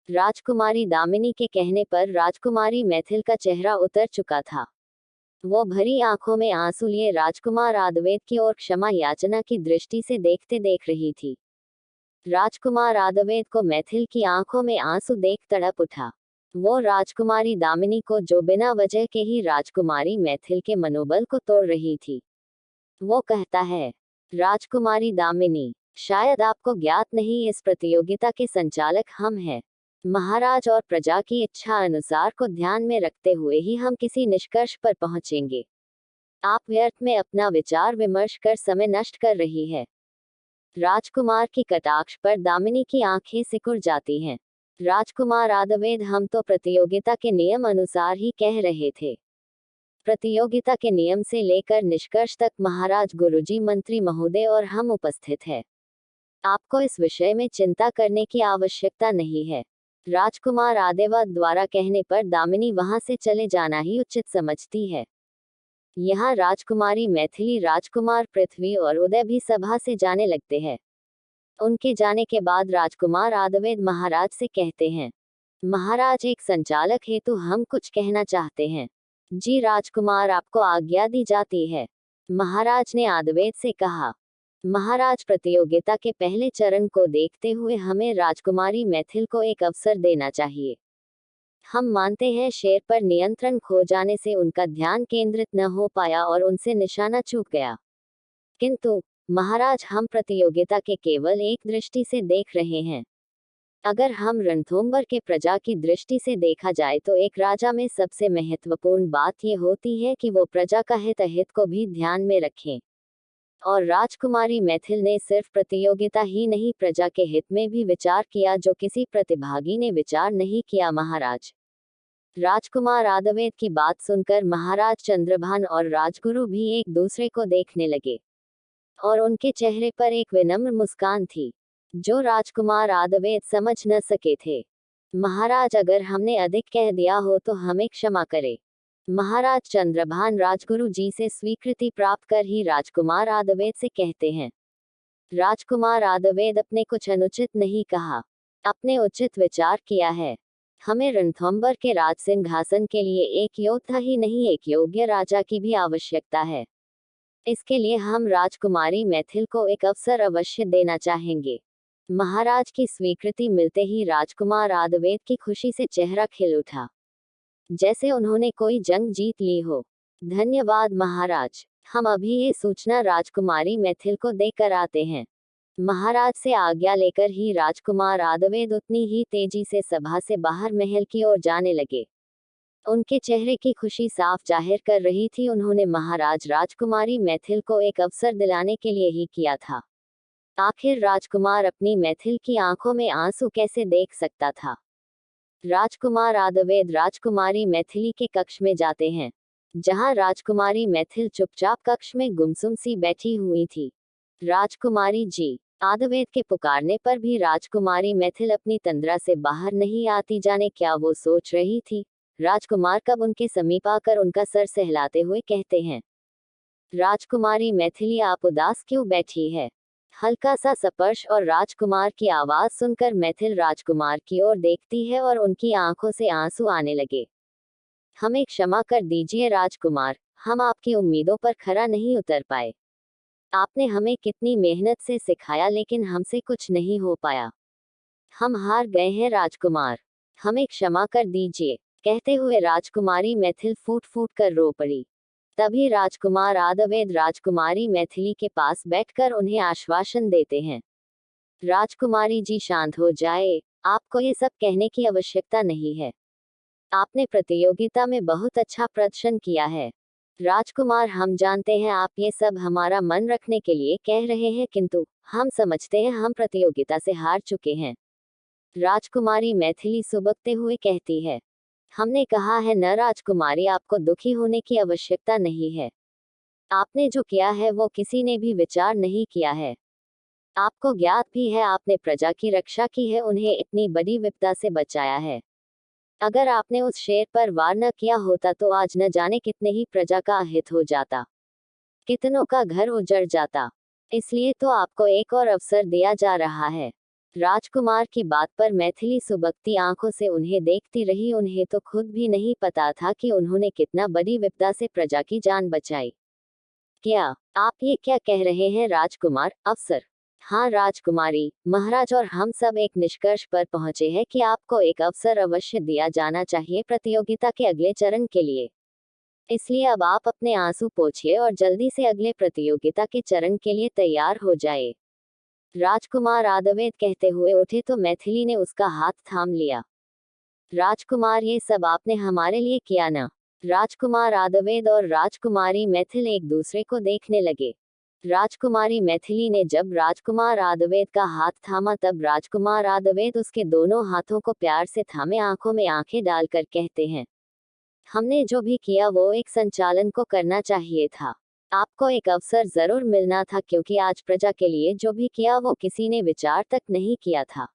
राजकुमारी दामिनी के कहने पर राजकुमारी मैथिल का चेहरा उतर चुका था। वो भरी आंखों में आंसू लिए राजकुमार आदवेद की ओर क्षमा याचना की दृष्टि से देखते देख रही थी। राजकुमार आदवेद को मैथिल की आंखों में आंसू देख तड़प उठा। वो राजकुमारी दामिनी को जो बिना वजह के ही राजकुमारी मैथिल के मनोबल को तोड़ रही थी। वो कहता है, राजकुमारी दामिनी, शायद आपको ज्ञात नहीं, इस प्रतियोगिता के संचालक हम हैं। महाराज और प्रजा की इच्छा अनुसार को ध्यान में रखते हुए ही हम किसी निष्कर्ष पर पहुंचेंगे। आप व्यर्थ में अपना विचार विमर्श कर समय नष्ट कर रही है। राजकुमार की कटाक्ष पर दामिनी की आंखें सिकुड़ जाती हैं। राजकुमार आदवेद, हम तो प्रतियोगिता के नियम अनुसार ही कह रहे थे। प्रतियोगिता के नियम से लेकर निष्कर्ष तक महाराज, गुरुजी, मंत्री महोदय और हम उपस्थित हैं। आपको इस विषय में चिंता करने की आवश्यकता नहीं है। राजकुमार आदेवद द्वारा कहने पर दामिनी वहां से चले जाना ही उचित समझती है। यहाँ राजकुमारी मैथिली, राजकुमार पृथ्वी और उदय भी सभा से जाने लगते हैं। उनके जाने के बाद राजकुमार आदवेद महाराज से कहते हैं, महाराज, एक संचालक हेतु हम कुछ कहना चाहते हैं। जी राजकुमार, आपको आज्ञा दी जाती है। महाराज ने आदवेद से कहा। महाराज, प्रतियोगिता के पहले चरण को देखते हुए हमें राजकुमारी मैथिल को एक अवसर देना चाहिए। हम मानते हैं शेर पर नियंत्रण खो जाने से उनका ध्यान केंद्रित न हो पाया और उनसे निशाना चूक गया। किंतु महाराज, हम प्रतियोगिता के केवल एक दृष्टि से देख रहे हैं। अगर हम रणथंभौर के प्रजा की दृष्टि से देखा जाए तो एक राजा में सबसे महत्वपूर्ण बात यह होती है कि वो प्रजा का हित को भी ध्यान में रखें। और राजकुमारी मैथिल ने सिर्फ प्रतियोगिता ही नहीं, प्रजा के हित में भी विचार किया, जो किसी प्रतिभागी ने विचार नहीं किया। महाराज। राजकुमार आदवेद की बात सुनकर महाराज चंद्रभान और राजगुरु भी एक दूसरे को देखने लगे और उनके चेहरे पर एक विनम्र मुस्कान थी, जो राजकुमार आदवेद समझ न सके थे। महाराज, अगर हमने अधिक कह दिया हो तो हमें क्षमा करें। महाराज चंद्रभान राजगुरु जी से स्वीकृति प्राप्त कर ही राजकुमार आदवेद से कहते हैं। राजकुमार आदवेद, अपने कुछ अनुचित नहीं कहा, अपने उचित विचार किया है। हमें रणथंभौर के राज सिंहासन के लिए एक योद्धा ही नहीं, एक योग्य राजा की भी आवश्यकता है। इसके लिए हम राजकुमारी मैथिल को एक अवसर अवश्य देना चाहेंगे। महाराज की स्वीकृति मिलते ही राजकुमार आदवेद की खुशी से चेहरा खिल उठा, जैसे उन्होंने कोई जंग जीत ली हो। धन्यवाद महाराज, हम अभी ये सूचना राजकुमारी मैथिल को देकर आते हैं। महाराज से आज्ञा लेकर ही राजकुमार आदवेद उतनी ही तेजी से सभा से बाहर महल की ओर जाने लगे। उनके चेहरे की खुशी साफ जाहिर कर रही थी, उन्होंने महाराज राजकुमारी मैथिल को एक अवसर दिलाने के लिए ही किया था। आखिर राजकुमार अपनी मैथिल की आंखों में आंसू कैसे देख सकता था। राजकुमार आदवेद राजकुमारी मैथिली के कक्ष में जाते हैं, जहां राजकुमारी मैथिल चुपचाप कक्ष में गुमसुम सी बैठी हुई थी। राजकुमारी जी। आदवेद के पुकारने पर भी राजकुमारी मैथिल अपनी तंद्रा से बाहर नहीं आती, जाने क्या वो सोच रही थी। राजकुमार कब उनके समीप आकर उनका सर सहलाते हुए कहते हैं, राजकुमारी मैथिली, आप उदास क्यों बैठी है। हल्का सा स्पर्श और राजकुमार की आवाज सुनकर मैथिल राजकुमार की ओर देखती है और उनकी आंखों से आंसू आने लगे। हमें क्षमा कर दीजिए राजकुमार, हम आपकी उम्मीदों पर खरा नहीं उतर पाए। आपने हमें कितनी मेहनत से सिखाया, लेकिन हमसे कुछ नहीं हो पाया। हम हार गए हैं राजकुमार, हमें क्षमा कर दीजिए। कहते हुए राजकुमारी मैथिल फूट फूट कर रो पड़ी। तभी राजकुमार आदवेद राजकुमारी मैथिली के पास बैठकर उन्हें आश्वासन देते हैं, राजकुमारी जी, शांत हो जाए, आपको ये सब कहने की आवश्यकता नहीं है। आपने प्रतियोगिता में बहुत अच्छा प्रदर्शन किया है। राजकुमार, हम जानते हैं आप ये सब हमारा मन रखने के लिए कह रहे हैं, किंतु हम समझते हैं हम प्रतियोगिता से हार चुके हैं। राजकुमारी मैथिली सुबकते हुए कहती है, हमने कहा है न राजकुमारी, आपको दुखी होने की आवश्यकता नहीं है। आपने जो किया है वो किसी ने भी विचार नहीं किया है। आपको ज्ञात भी है, आपने प्रजा की रक्षा की है, उन्हें इतनी बड़ी विपदा से बचाया है। अगर आपने उस शेर पर वार न किया होता तो आज न जाने कितने ही प्रजा का अहित हो जाता, कितनों का घर उजड़ जाता। इसलिए तो आपको एक और अवसर दिया जा रहा है। राजकुमार की बात पर मैथिली सुबकती आंखों से उन्हें देखती रही। उन्हें तो खुद भी नहीं पता था कि उन्होंने कितना बड़ी विपदा से प्रजा की जान बचाई। क्या आप ये क्या कह रहे हैं राजकुमार? अफसर। हाँ राजकुमारी, महाराज और हम सब एक निष्कर्ष पर पहुंचे हैं कि आपको एक अवसर अवश्य दिया जाना चाहिए प्रतियोगिता के अगले चरण के लिए। इसलिए अब आप अपने आंसू पोंछिए और जल्दी से अगले प्रतियोगिता के चरण के लिए तैयार हो जाए। राजकुमार आदवेद कहते हुए उठे तो मैथिली ने उसका हाथ थाम लिया। राजकुमार, ये सब आपने हमारे लिए किया ना? राजकुमार आदवेद और राजकुमारी मैथिल एक दूसरे को देखने लगे। राजकुमारी मैथिली ने जब राजकुमार आदवेद का हाथ थामा तब राजकुमार आदवेद उसके दोनों हाथों को प्यार से थामे आंखों में आंखें डालकर कहते हैं, हमने जो भी किया वो एक संचालन को करना चाहिए था। आपको एक अवसर जरूर मिलना था, क्योंकि आज प्रजा के लिए जो भी किया वो किसी ने विचार तक नहीं किया था।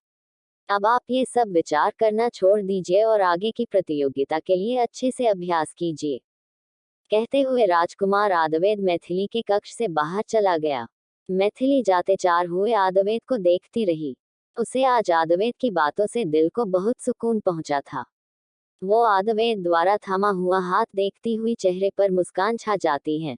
अब आप ये सब विचार करना छोड़ दीजिए और आगे की प्रतियोगिता के लिए अच्छे से अभ्यास कीजिए। कहते हुए राजकुमार आदवेद मैथिली के कक्ष से बाहर चला गया। मैथिली जाते चार हुए आदवेद को देखती रही। उसे आज आदवेद की बातों से दिल को बहुत सुकून पहुंचा था। वो आदवेद द्वारा थामा हुआ हाथ देखती हुई चेहरे पर मुस्कान छा जाती है।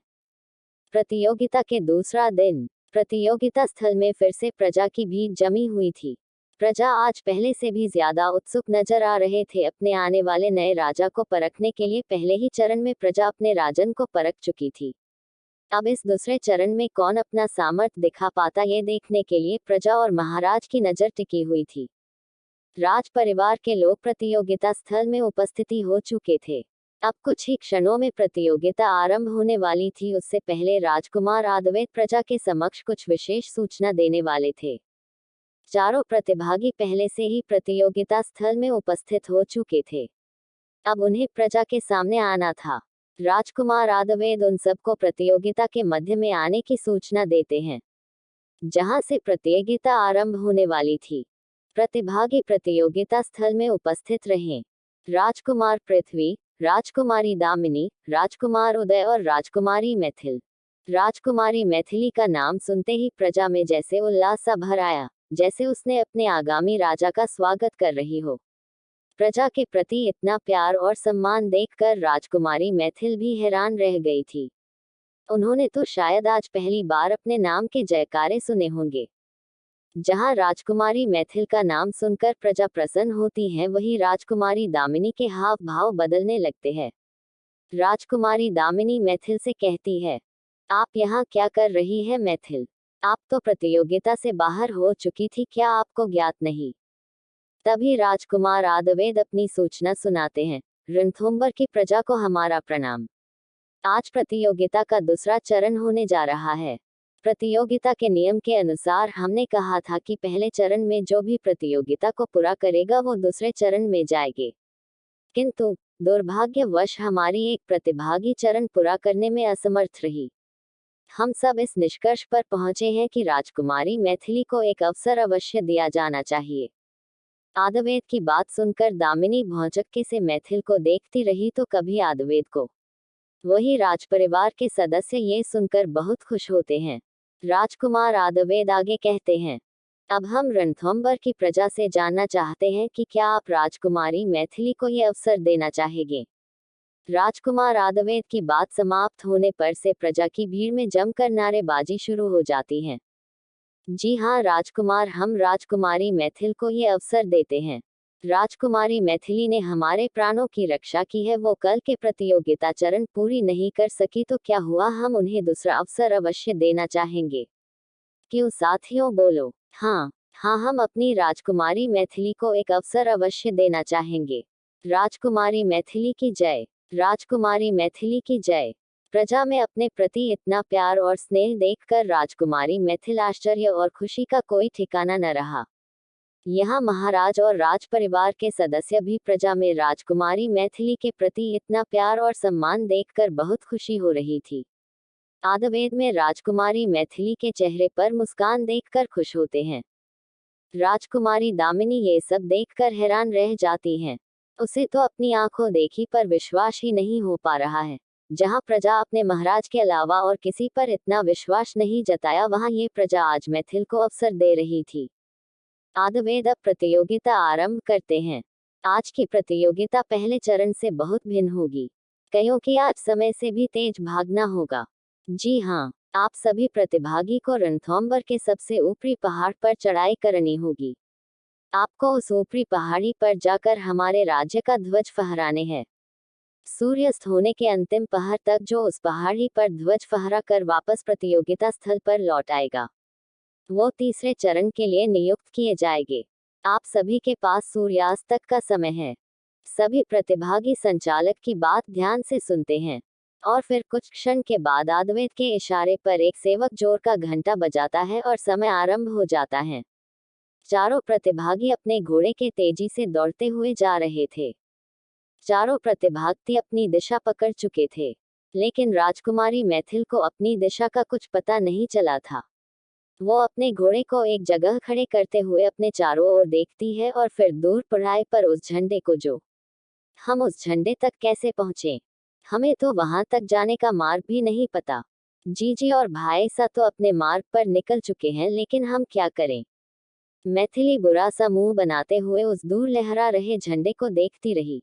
प्रतियोगिता के दूसरा दिन। प्रतियोगिता स्थल में फिर से प्रजा की भीड़ जमी हुई थी। प्रजा आज पहले से भी ज्यादा उत्सुक नजर आ रहे थे अपने आने वाले नए राजा को परखने के लिए। पहले ही चरण में प्रजा अपने राजन को परख चुकी थी। अब इस दूसरे चरण में कौन अपना सामर्थ्य दिखा पाता ये देखने के लिए प्रजा और महाराज की नजर टिकी हुई थी। राज परिवार के लोग प्रतियोगिता स्थल में उपस्थिति हो चुके थे। अब कुछ ही क्षणों में प्रतियोगिता आरंभ होने वाली थी। उससे पहले राजकुमार आदवेद प्रजा के समक्ष कुछ विशेष सूचना देने वाले थे। चारों प्रतिभागी पहले से ही प्रतियोगिता स्थल में उपस्थित हो चुके थे। अब उन्हें प्रजा के सामने आना था। राजकुमार आदवेद उन सबको प्रतियोगिता के मध्य में आने की सूचना देते हैं, जहां से प्रतियोगिता आरंभ होने वाली थी। प्रतिभागी प्रतियोगिता स्थल में उपस्थित रहे। राजकुमार पृथ्वी, राजकुमारी दामिनी, राजकुमार उदय और राजकुमारी मैथिल। राजकुमारी मैथिली का नाम सुनते ही प्रजा में जैसे उल्लास सा भर आया, जैसे उसने अपने आगामी राजा का स्वागत कर रही हो। प्रजा के प्रति इतना प्यार और सम्मान देखकर राजकुमारी मैथिल भी हैरान रह गई थी। उन्होंने तो शायद आज पहली बार अपने नाम के जयकारे सुने होंगे। जहां राजकुमारी मैथिल का नाम सुनकर प्रजा प्रसन्न होती है, वहीं राजकुमारी दामिनी के हाव भाव बदलने लगते हैं। राजकुमारी दामिनी मैथिल से कहती है, आप यहाँ क्या कर रही है मैथिल? आप तो प्रतियोगिता से बाहर हो चुकी थी, क्या आपको ज्ञात नहीं? तभी राजकुमार आदवेद अपनी सूचना सुनाते हैं। रणथंभौर की प्रजा को हमारा प्रणाम। आज प्रतियोगिता का दूसरा चरण होने जा रहा है। प्रतियोगिता के नियम के अनुसार हमने कहा था कि पहले चरण में जो भी प्रतियोगिता को पूरा करेगा वो दूसरे चरण में जाएंगे, किंतु दुर्भाग्यवश हमारी एक प्रतिभागी चरण पूरा करने में असमर्थ रही। हम सब इस निष्कर्ष पर पहुंचे हैं कि राजकुमारी मैथिली को एक अवसर अवश्य दिया जाना चाहिए। आदवेद की बात सुनकर दामिनी भौचक्के से मैथिल को देखती रही तो कभी आदवेद को। वही राजपरिवार के सदस्य ये सुनकर बहुत खुश होते हैं। राजकुमार आदवेद आगे कहते हैं, अब हम रणथंभौर की प्रजा से जानना चाहते हैं कि क्या आप राजकुमारी मैथिली को ये अवसर देना चाहेंगे। राजकुमार आदवेद की बात समाप्त होने पर से प्रजा की भीड़ में जमकर नारेबाजी शुरू हो जाती है। जी हाँ राजकुमार, हम राजकुमारी मैथिल को ये अवसर देते हैं। राजकुमारी मैथिली ने हमारे प्राणों की रक्षा की है। वो कल के प्रतियोगिता चरण पूरी नहीं कर सकी तो क्या हुआ, हम उन्हें दूसरा अवसर अवश्य देना चाहेंगे। क्यों साथियों, बोलो। हाँ हाँ, हम अपनी राजकुमारी मैथिली को एक अवसर अवश्य देना चाहेंगे। राजकुमारी मैथिली की जय। राजकुमारी मैथिली की जय। प्रजा में अपने प्रति इतना प्यार और स्नेह देखकर राजकुमारी मैथिल आश्चर्य और खुशी का कोई ठिकाना न रहा। यहाँ महाराज और राज परिवार के सदस्य भी प्रजा में राजकुमारी मैथिली के प्रति इतना प्यार और सम्मान देखकर बहुत खुशी हो रही थी। आदवेद में राजकुमारी मैथिली के चेहरे पर मुस्कान देखकर खुश होते हैं। राजकुमारी दामिनी ये सब देखकर हैरान रह जाती हैं। उसे तो अपनी आंखों देखी पर विश्वास ही नहीं हो पा रहा है। जहां प्रजा अपने महाराज के अलावा और किसी पर इतना विश्वास नहीं जताया, वहां ये प्रजा आज मैथिल को अवसर दे रही थी। आद्वेद अब प्रतियोगिता आरंभ करते हैं। आज की प्रतियोगिता पहले चरण से बहुत भिन्न होगी, क्योंकि आज समय से भी तेज भागना होगा। जी हाँ, आप सभी प्रतिभागी को रणथंभौर के सबसे ऊपरी पहाड़ पर चढ़ाई करनी होगी। आपको उस ऊपरी पहाड़ी पर जाकर हमारे राज्य का ध्वज फहराने हैं। सूर्यास्त होने के अंतिम पहर तक जो उस पहाड़ी पर ध्वज फहरा कर वापस प्रतियोगिता स्थल पर लौट आएगा, वो तीसरे चरण के लिए नियुक्त किए जाएंगे। आप सभी के पास सूर्यास्त तक का समय है। सभी प्रतिभागी संचालक की बात ध्यान से सुनते हैं और फिर कुछ क्षण के बाद आद्वेद के इशारे पर एक सेवक जोर का घंटा बजाता है और समय आरंभ हो जाता है। चारों प्रतिभागी अपने घोड़े के तेजी से दौड़ते हुए जा रहे थे। चारों प्रतिभागी अपनी दिशा पकड़ चुके थे, लेकिन राजकुमारी मैथिल को अपनी दिशा का कुछ पता नहीं चला था। वो अपने घोड़े को एक जगह खड़े करते हुए अपने चारों ओर देखती है और फिर दूर पढ़ाई पर उस झंडे को जो हम उस झंडे तक कैसे पहुंचे? हमें तो वहां तक जाने का मार्ग भी नहीं पता। जीजी और भाईसा तो अपने मार्ग पर निकल चुके हैं, लेकिन हम क्या करें? मैथिली बुरा सा मुंह बनाते हुए उस दूर लहरा रहे झंडे को देखती रही।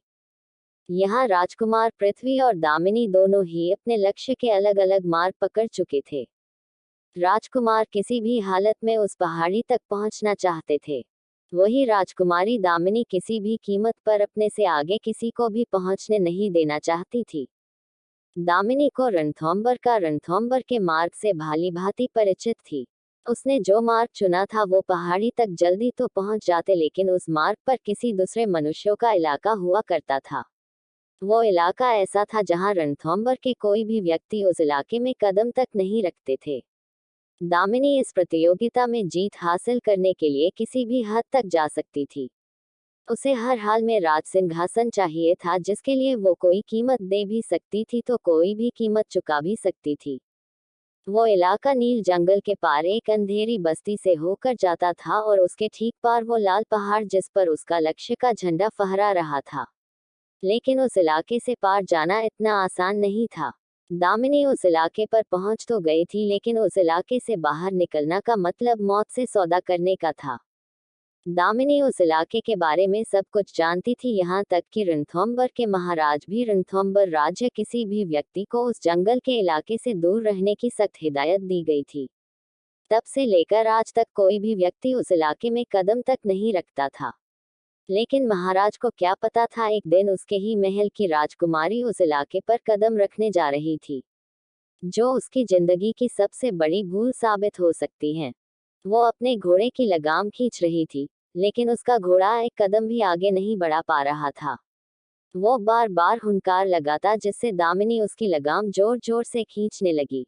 यहाँ राजकुमार पृथ्वी और दामिनी दोनों ही अपने लक्ष्य के अलग अलग मार्ग पकड़ चुके थे। राजकुमार किसी भी हालत में उस पहाड़ी तक पहुंचना चाहते थे। वही राजकुमारी दामिनी किसी भी कीमत पर अपने से आगे किसी को भी पहुंचने नहीं देना चाहती थी। दामिनी को रणथंभौर के मार्ग से भाली भांति परिचित थी। उसने जो मार्ग चुना था वो पहाड़ी तक जल्दी तो पहुंच जाते, लेकिन उस मार्ग पर किसी दूसरे मनुष्यों का इलाका हुआ करता था। वो इलाका ऐसा था जहां रणथंभौर के कोई भी व्यक्ति उस इलाके में कदम तक नहीं रखते थे। दामिनी इस प्रतियोगिता में जीत हासिल करने के लिए किसी भी हद तक जा सकती थी। उसे हर हाल में राज सिंहासन चाहिए था, जिसके लिए वो कोई कीमत दे भी सकती थी तो कोई भी कीमत चुका भी सकती थी। वो इलाका नील जंगल के पार एक अंधेरी बस्ती से होकर जाता था और उसके ठीक पार वो लाल पहाड़ जिस पर उसका लक्ष्य का झंडा फहरा रहा था। लेकिन उस इलाके से पार जाना इतना आसान नहीं था। दामिनी उस इलाके पर पहुंच तो गई थी, लेकिन उस इलाके से बाहर निकलना का मतलब मौत से सौदा करने का था। दामिनी उस इलाके के बारे में सब कुछ जानती थी, यहाँ तक कि रणथंभौर के महाराज भी रणथंभौर राज्य किसी भी व्यक्ति को उस जंगल के इलाके से दूर रहने की सख्त हिदायत दी गई थी। तब से लेकर आज तक कोई भी व्यक्ति उस इलाके में कदम तक नहीं रखता था। लेकिन महाराज को क्या पता था, एक दिन उसके ही महल की राजकुमारी उस इलाके पर कदम रखने जा रही थी, जो उसकी जिंदगी की सबसे बड़ी भूल साबित हो सकती है। वो अपने घोड़े की लगाम खींच रही थी, लेकिन उसका घोड़ा एक कदम भी आगे नहीं बढ़ा पा रहा था। वो बार बार हुंकार लगाता, जिससे दामिनी उसकी लगाम जोर जोर से खींचने लगी।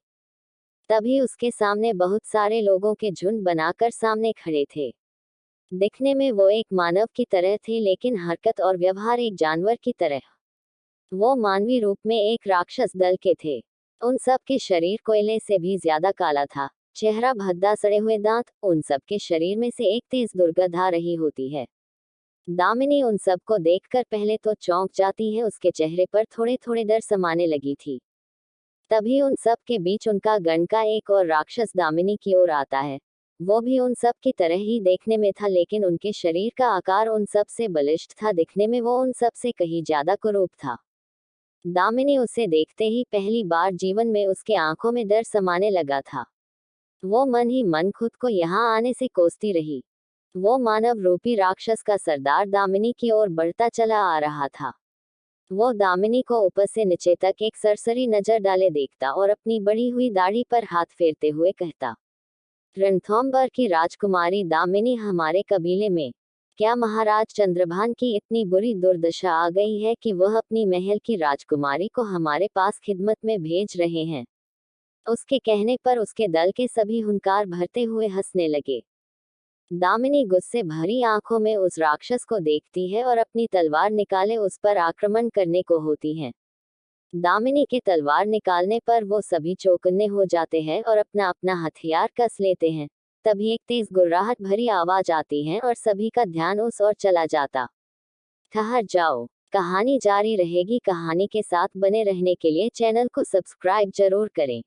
तभी उसके सामने बहुत सारे लोगों के झुंड बनाकर सामने खड़े थे। दिखने में वो एक मानव की तरह थे, लेकिन हरकत और व्यवहार एक जानवर की तरह। वो मानवीय रूप में एक राक्षस दल के थे। उन सब के शरीर कोयले से भी ज्यादा काला था, चेहरा भद्दा, सड़े हुए दांत, उन सब के शरीर में से एक तेज दुर्गंध आ रही होती है। दामिनी उन सब को देखकर पहले तो चौंक जाती है, उसके चेहरे पर थोड़े थोड़े डर समाने लगी थी। तभी उन सब के बीच उनका गण का एक और राक्षस दामिनी की ओर आता है। वो भी उन सब की तरह ही देखने में था, लेकिन उनके शरीर का आकार उन सब से बलिष्ठ था। दिखने में वो उन सब से कहीं ज्यादा कुरूप था। दामिनी उसे देखते ही पहली बार जीवन में उसके आंखों में डर समाने लगा था। वो मन ही मन खुद को यहाँ आने से कोसती रही। वो मानव रूपी राक्षस का सरदार दामिनी की ओर बढ़ता चला आ रहा था। वो दामिनी को ऊपर से नीचे तक एक सरसरी नजर डाले देखता और अपनी बढ़ी हुई दाढ़ी पर हाथ फेरते हुए कहता, रणथंभौर की राजकुमारी दामिनी हमारे कबीले में क्या महाराज चंद्रभान की इतनी बुरी दुर्दशा आ गई है कि वह अपनी महल की राजकुमारी को हमारे पास खिदमत में भेज रहे हैं? उसके कहने पर उसके दल के सभी हुंकार भरते हुए हंसने लगे। दामिनी गुस्से भरी आंखों में उस राक्षस को देखती है और अपनी तलवार निकाले उस पर आक्रमण करने को होती है। दामिनी के तलवार निकालने पर वो सभी चौकन्ने हो जाते हैं और अपना अपना हथियार कस लेते हैं। तभी एक तेज गुर्राहट भरी आवाज आती है और सभी का ध्यान उस ओर चला जाता। ठहर जाओ, कहानी जारी रहेगी। कहानी के साथ बने रहने के लिए चैनल को सब्सक्राइब जरूर करें।